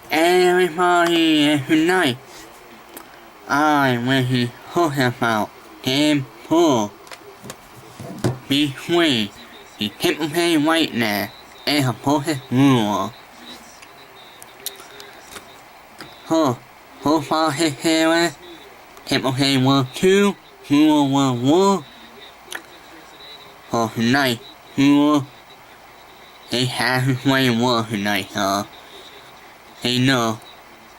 Everybody, tonight I will be talking about Game 4 between the Tampa Bay Lightning and the Boston Bruins. So far this series, Tampa Bay won 2, Bruins won 1. So tonight, Bruins, they have to play 1 tonight, they know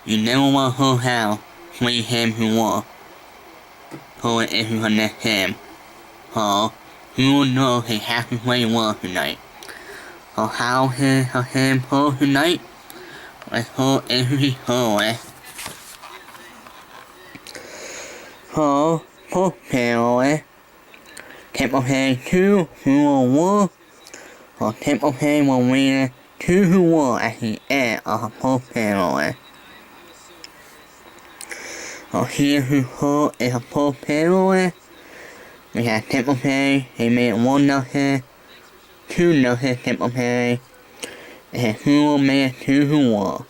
you never want to have 3 games to 1. So it is the next game. So you will know they have to play 1 tonight. So how is the game for tonight? Let's go into the story. So, for Taylor, Tampa Bay 2, 1. So Tampa Bay will win 2-1 at the end of the fourth period. So here who scored in the fourth period, we have Tampa Bay, they made 1-0, 2-0 Tampa Bay, and who made 2-1.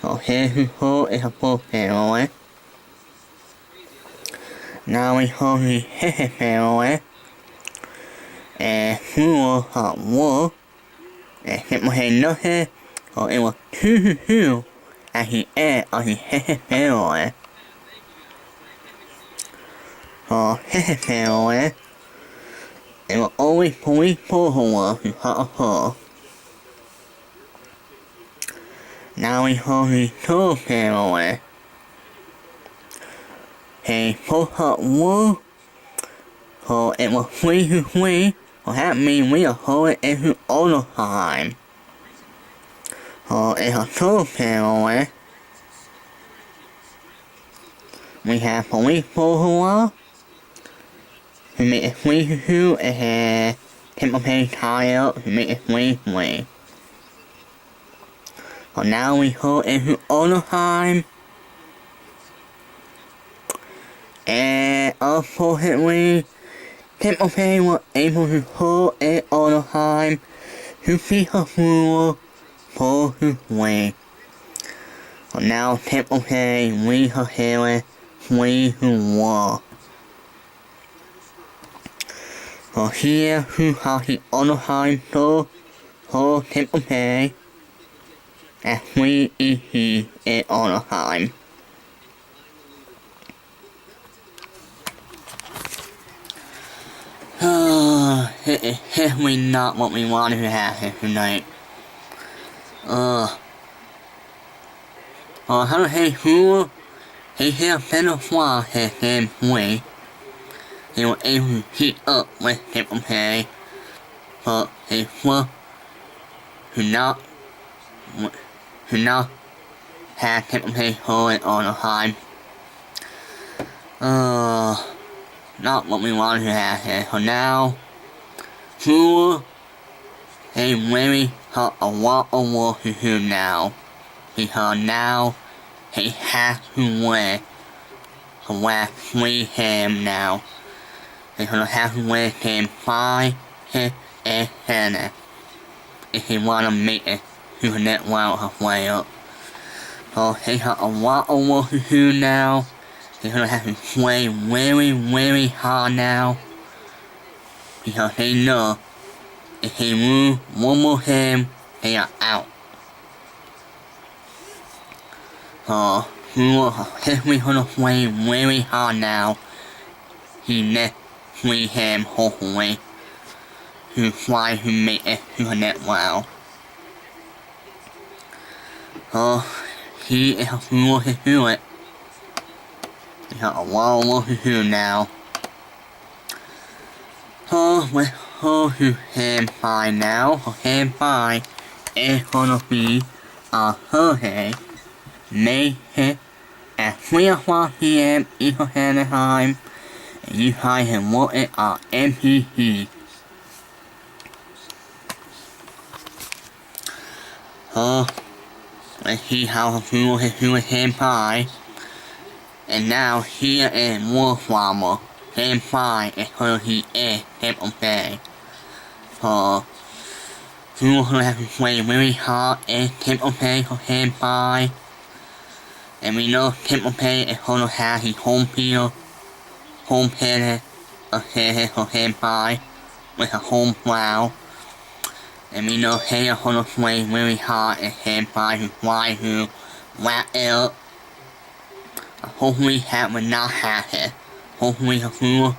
So here who scored in the fourth period. Now we hold the second period, and who got 1. And Tampa Bay nothing, so it was 2-2 at the end of the second period. So second period, it was only 3 forwards who got a goal. Now we hold the third period. They both got 1, so it was 3-3. So that means we are holding into overtime. So it's a third period. We have police forward. We make it 3-2 and Tampa Bay tie up. We make it 3-3. So now we hold into overtime. And unfortunately, Tampa Bay was able to hold it all the time to beat the Bruins 4-3. So now Tampa Bay wins the series 3-1. So here who has the overtime goal for Tampa Bay at 3-3 in overtime. It is definitely not what we wanted to have here tonight. How to say who? They had a better flaw in game 3. They were able to keep up with Tampa Bay, but they were to not have Tampa Bay hold all the time. Not what we wanted to have here. So now, they really have a lot of work to do now. Because now, they have to win the last 3 games now. They're going to have to win game 5, 6, and 7. If they want to make it to the next round of playoffs. So they have a lot of work to do now. They're going to have to play very hard now. Because they know if they lose one more game, they are out. So, we are definitely going to play very hard now. The next 3 games, hopefully, to try to make it to the next round. So, he is a fool to do it. We have a lot of work to do now. So let's go to game 5 now. So game 5 is going to be on Thursday, May 5th at 3:00 p.m. Eastern Standard Time. And you guys can watch it on MTV. So let's see how the Bruins is doing game 5. And now here is Wolframmer. Game 5 is going to be in Tampa Bay. So you will have to play very hard in Tampa Bay for game 5. And we know Temple Bay is going to have his home field, home hitter, for him by with a home foul. And we know he is going to play really hard and him by his wide who wrap it up. Hopefully that will not happen. Hopefully the fool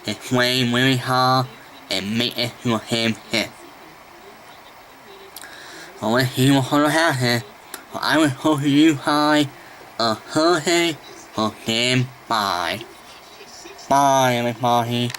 is playing really hard and make it to him hit. So let's see what's going to happen. So I will hope you guys a Thursday for game 5. Bye everybody.